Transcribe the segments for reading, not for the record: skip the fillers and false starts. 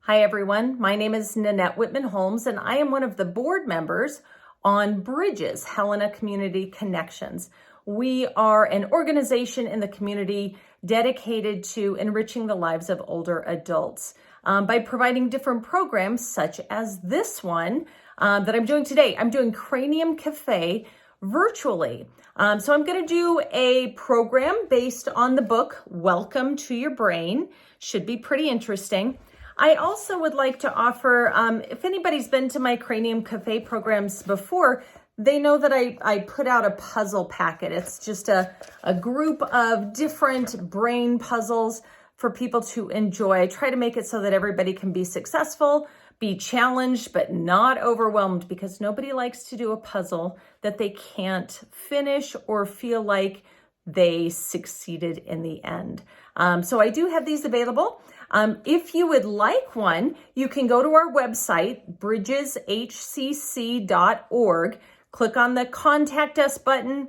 Hi, everyone. My name is Nanette Whitman-Holmes, and I am one of the board members on Bridges, Helena Community Connections. We are an organization in the community dedicated to enriching the lives of older adults by providing different programs such as this one that I'm doing today. I'm doing Cranium Cafe virtually. So I'm going to do a program based on the book, Welcome to Your Brain. Should be pretty interesting. I also would like to offer, if anybody's been to my Cranium Cafe programs before, they know that I put out a puzzle packet. It's just a group of different brain puzzles for people to enjoy. I try to make it so that everybody can be successful, be challenged, but not overwhelmed, because nobody likes to do a puzzle that they can't finish or feel like they succeeded in the end. So I do have these available. If you would like one, you can go to our website, bridgeshcc.org, click on the Contact Us button,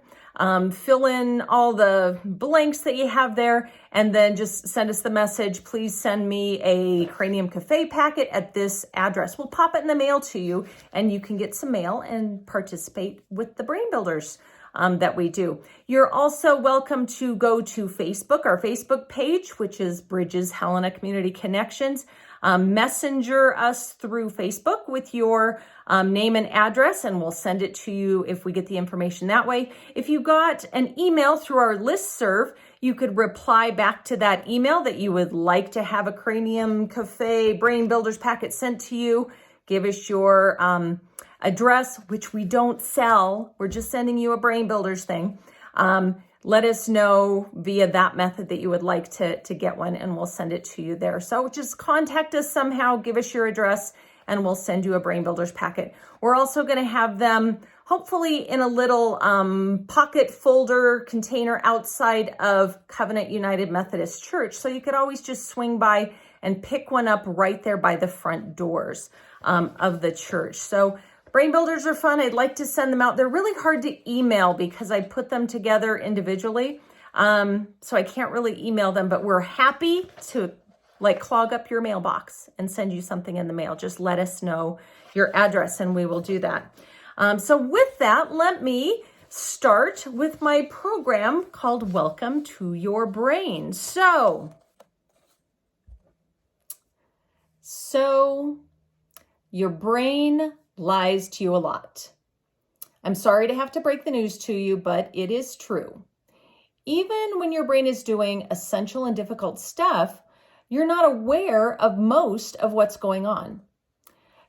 fill in all the blanks that you have there, and then just send us the message. Please send me a Cranium Cafe packet at this address. We'll pop it in the mail to you, and you can get some mail and participate with the Brain Builders that we do. You're also welcome to go to Facebook, our Facebook page, which is Bridges Helena Community Connections. Messenger us through Facebook with your name and address, and we'll send it to you if we get the information that way. If you got an email through our listserv, you could reply back to that email that you would like to have a Cranium Cafe Brain Builders packet sent to you. Give us your address, which we don't sell. We're just sending you a Brain Builders thing. Let us know via that method that you would like to get one, and we'll send it to you there. So just contact us somehow, give us your address, and we'll send you a Brain Builders packet. We're also going to have them hopefully in a little pocket folder container outside of Covenant United Methodist Church. So you could always just swing by and pick one up right there by the front doors of the church. So Brain Builders are fun. I'd like to send them out. They're really hard to email because I put them together individually. So I can't really email them, but we're happy to clog up your mailbox and send you something in the mail. Just let us know your address and we will do that. So with that, let me start with my program called Welcome to Your Brain. So your brain lies to you a lot. I'm sorry to have to break the news to you, but it is true. Even when your brain is doing essential and difficult stuff, you're not aware of most of what's going on.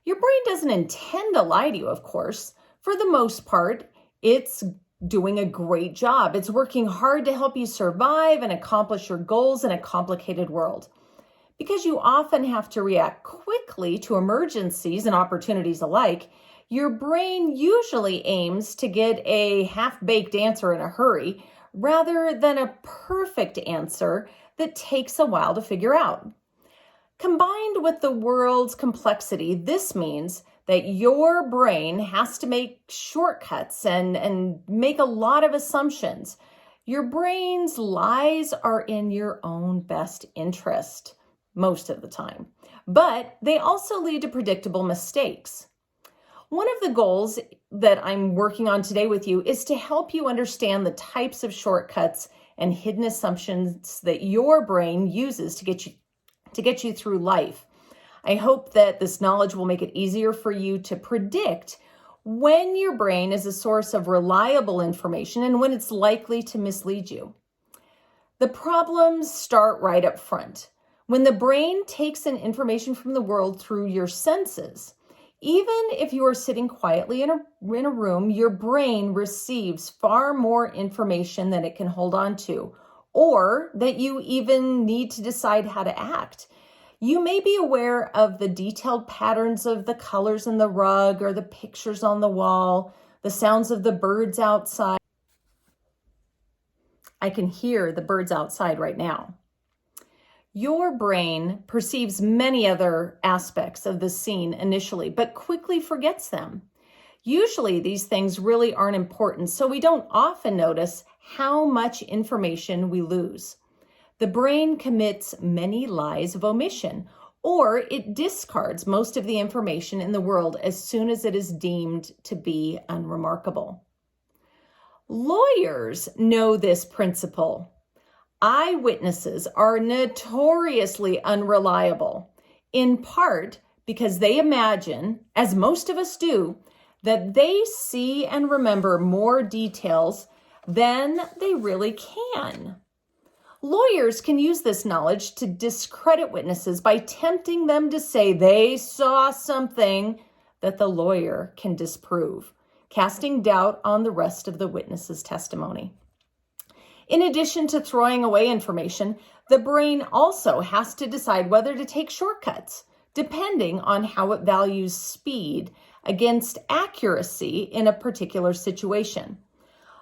Your brain doesn't intend to lie to you, of course. For the most part, it's doing a great job. It's working hard to help you survive and accomplish your goals in a complicated world. Because you often have to react quickly to emergencies and opportunities alike, your brain usually aims to get a half-baked answer in a hurry rather than a perfect answer that takes a while to figure out. Combined with the world's complexity, this means that your brain has to make shortcuts and make a lot of assumptions. Your brain's lies are in your own best interest most of the time, but they also lead to predictable mistakes. One of the goals that I'm working on today with you is to help you understand the types of shortcuts and hidden assumptions that your brain uses to get you through life. I hope that this knowledge will make it easier for you to predict when your brain is a source of reliable information and when it's likely to mislead you. The problems start right up front. When the brain takes in information from the world through your senses, even if you are sitting quietly in a room, your brain receives far more information than it can hold on to, or that you even need to decide how to act. You may be aware of the detailed patterns of the colors in the rug or the pictures on the wall, the sounds of the birds outside. I can hear the birds outside right now. Your brain perceives many other aspects of the scene initially, but quickly forgets them. Usually these things really aren't important, so we don't often notice how much information we lose. The brain commits many lies of omission, or it discards most of the information in the world as soon as it is deemed to be unremarkable. Lawyers know this principle. Eyewitnesses are notoriously unreliable, in part because they imagine, as most of us do, that they see and remember more details than they really can. Lawyers can use this knowledge to discredit witnesses by tempting them to say they saw something that the lawyer can disprove, casting doubt on the rest of the witness's testimony. In addition to throwing away information, the brain also has to decide whether to take shortcuts, depending on how it values speed against accuracy in a particular situation.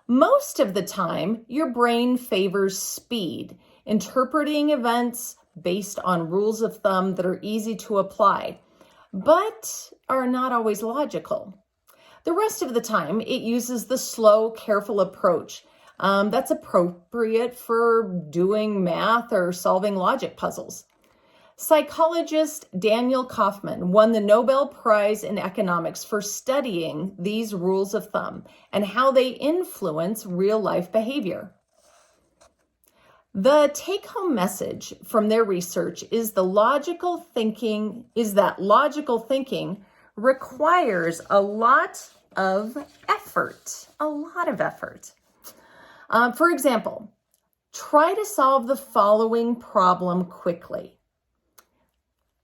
Most of the time, your brain favors speed, interpreting events based on rules of thumb that are easy to apply, but are not always logical. The rest of the time, it uses the slow, careful approach that's appropriate for doing math or solving logic puzzles. Psychologist Daniel Kahneman won the Nobel Prize in Economics for studying these rules of thumb and how they influence real-life behavior. The take-home message from their research is that logical thinking requires a lot of effort. For example, try to solve the following problem quickly.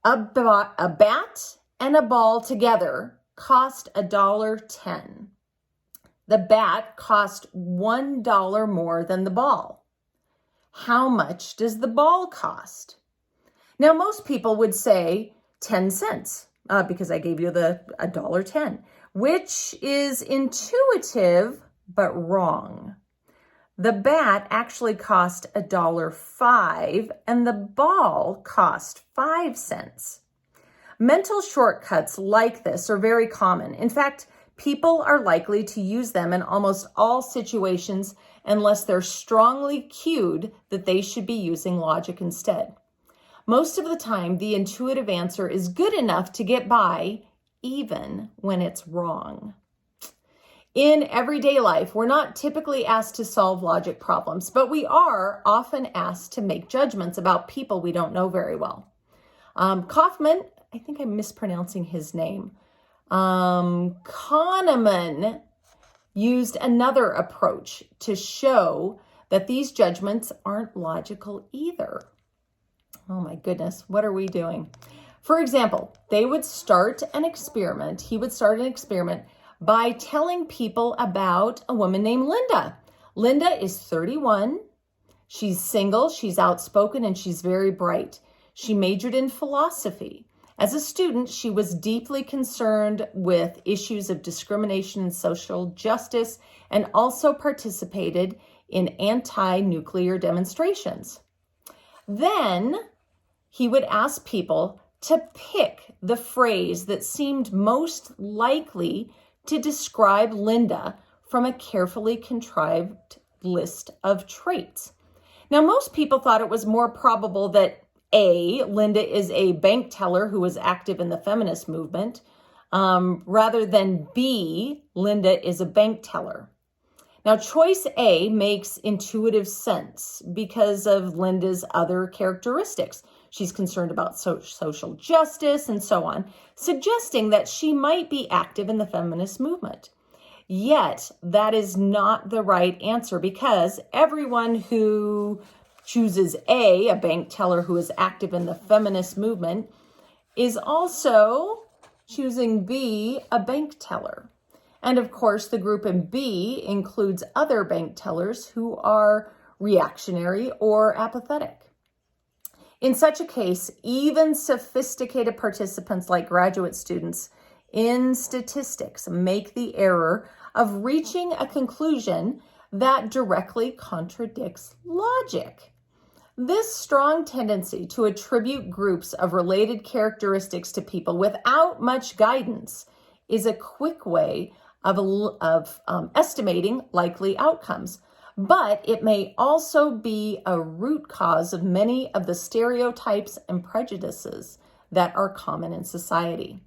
A bat and a ball together cost $1.10. The bat cost $1 more than the ball. How much does the ball cost? Now, most people would say 10 cents because I gave you the $1.10, which is intuitive but wrong. The bat actually cost $1.05 and the ball cost 5 cents. Mental shortcuts like this are very common. In fact, people are likely to use them in almost all situations unless they're strongly cued that they should be using logic instead. Most of the time, the intuitive answer is good enough to get by, even when it's wrong. In everyday life, we're not typically asked to solve logic problems, but we are often asked to make judgments about people we don't know very well. Kahneman, I think I'm mispronouncing his name, Kahneman used another approach to show that these judgments aren't logical either. Oh my goodness, what are we doing? For example, he would start an experiment by telling people about a woman named Linda. Linda is 31. She's single, she's outspoken, and she's very bright. She majored in philosophy. As a student, she was deeply concerned with issues of discrimination and social justice, and also participated in anti-nuclear demonstrations. Then he would ask people to pick the phrase that seemed most likely to describe Linda from a carefully contrived list of traits. Now, most people thought it was more probable that A, Linda is a bank teller who was active in the feminist movement, rather than B, Linda is a bank teller. Now, choice A makes intuitive sense because of Linda's other characteristics. She's concerned about social justice and so on, suggesting that she might be active in the feminist movement. Yet, that is not the right answer because everyone who chooses A bank teller who is active in the feminist movement, is also choosing B, a bank teller. And of course, the group in B includes other bank tellers who are reactionary or apathetic. In such a case, even sophisticated participants like graduate students in statistics make the error of reaching a conclusion that directly contradicts logic. This strong tendency to attribute groups of related characteristics to people without much guidance is a quick way of estimating likely outcomes. But it may also be a root cause of many of the stereotypes and prejudices that are common in society.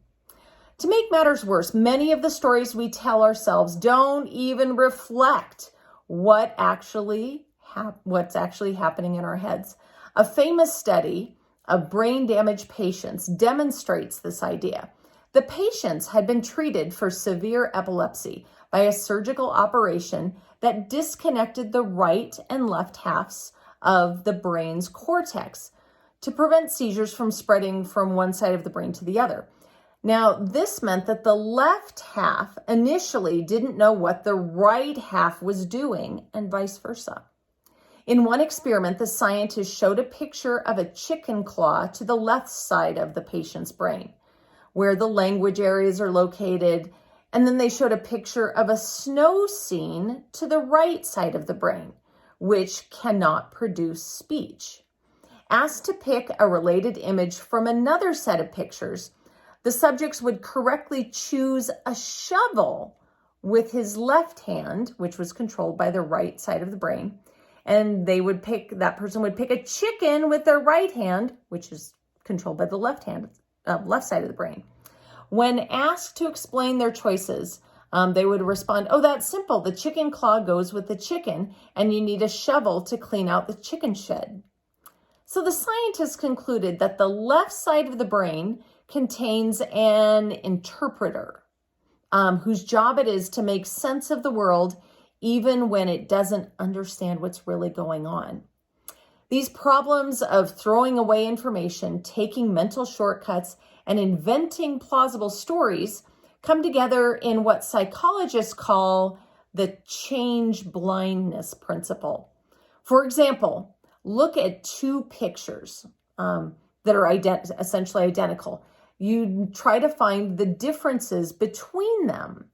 To make matters worse, many of the stories we tell ourselves don't even reflect what's actually happening in our heads. A famous study of brain damaged patients demonstrates this idea. The patients had been treated for severe epilepsy by a surgical operation that disconnected the right and left halves of the brain's cortex to prevent seizures from spreading from one side of the brain to the other. Now, this meant that the left half initially didn't know what the right half was doing, and vice versa. In one experiment, the scientists showed a picture of a chicken claw to the left side of the patient's brain, where the language areas are located, and then they showed a picture of a snow scene to the right side of the brain, which cannot produce speech. Asked to pick a related image from another set of pictures, the subjects would correctly choose a shovel with his left hand, which was controlled by the right side of the brain, and that person would pick a chicken with their right hand, which is controlled by the left side of the brain. When asked to explain their choices, they would respond, "Oh, that's simple. The chicken claw goes with the chicken, and you need a shovel to clean out the chicken shed." So the scientists concluded that the left side of the brain contains an interpreter whose job it is to make sense of the world even when it doesn't understand what's really going on. These problems of throwing away information, taking mental shortcuts, and inventing plausible stories come together in what psychologists call the change blindness principle. For example, look at two pictures that are essentially identical. You try to find the differences between them.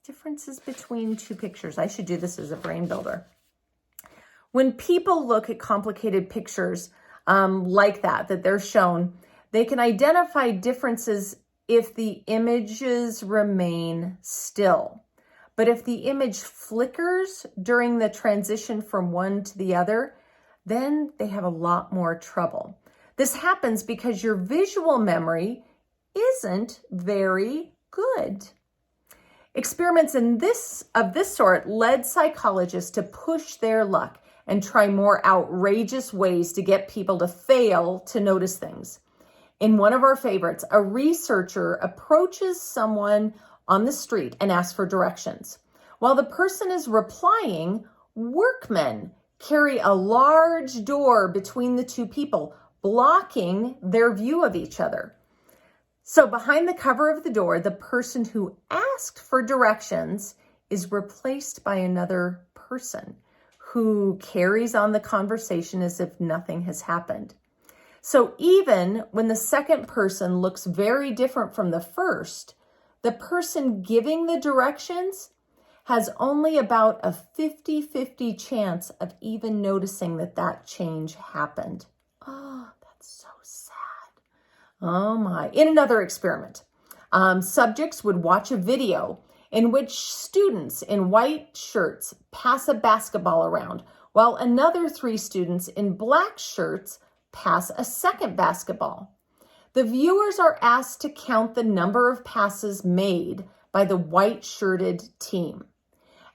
Differences between two pictures. I should do this as a brain builder. When people look at complicated pictures like that they're shown, they can identify differences if the images remain still. But if the image flickers during the transition from one to the other, then they have a lot more trouble. This happens because your visual memory isn't very good. Experiments of this sort led psychologists to push their luck and try more outrageous ways to get people to fail to notice things. In one of our favorites, a researcher approaches someone on the street and asks for directions. While the person is replying, workmen carry a large door between the two people, blocking their view of each other. So behind the cover of the door, the person who asked for directions is replaced by another person who carries on the conversation as if nothing has happened. So even when the second person looks very different from the first, the person giving the directions has only about a 50-50 chance of even noticing that change happened. Oh, that's so sad. Oh my. In another experiment, subjects would watch a video in which students in white shirts pass a basketball around, while another 3 students in black shirts pass a second basketball. The viewers are asked to count the number of passes made by the white-shirted team.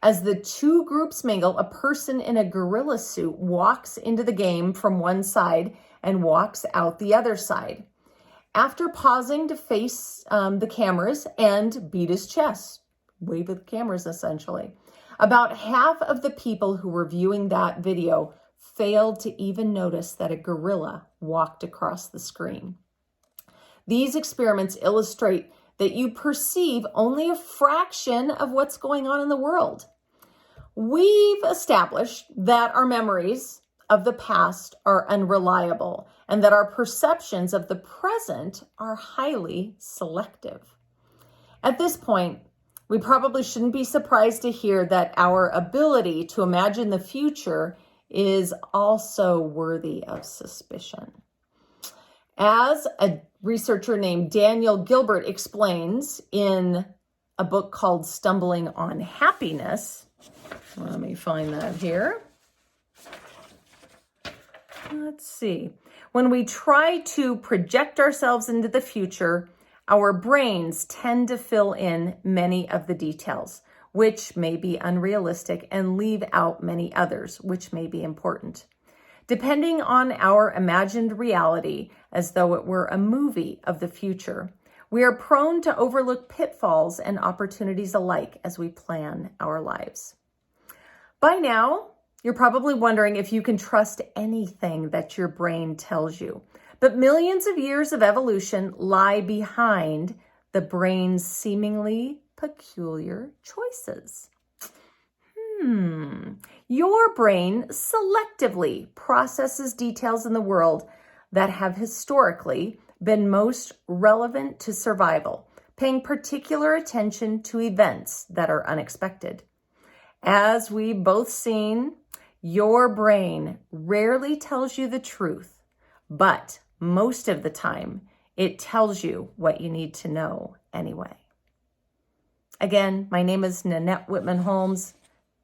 As the two groups mingle, a person in a gorilla suit walks into the game from one side and walks out the other side. After pausing to face the cameras and beat his chest, wave at the cameras essentially, about half of the people who were viewing that video failed to even notice that a gorilla walked across the screen. These experiments illustrate that you perceive only a fraction of what's going on in the world. We've established that our memories of the past are unreliable and that our perceptions of the present are highly selective. At this point, we probably shouldn't be surprised to hear that our ability to imagine the future is also worthy of suspicion. As a researcher named Daniel Gilbert explains in a book called Stumbling on Happiness, let me find that here. Let's see. When we try to project ourselves into the future, our brains tend to fill in many of the details, which may be unrealistic, and leave out many others, which may be important. Depending on our imagined reality, as though it were a movie of the future, we are prone to overlook pitfalls and opportunities alike as we plan our lives. By now, you're probably wondering if you can trust anything that your brain tells you. But millions of years of evolution lie behind the brain's seemingly peculiar choices. Your brain selectively processes details in the world that have historically been most relevant to survival, paying particular attention to events that are unexpected. As we've both seen, your brain rarely tells you the truth, but most of the time, it tells you what you need to know anyway. Again, my name is Nanette Whitman-Holmes,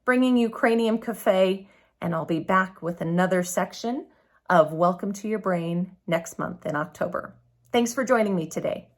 bringing you Cranium Cafe, and I'll be back with another section of Welcome to Your Brain next month in October. Thanks for joining me today.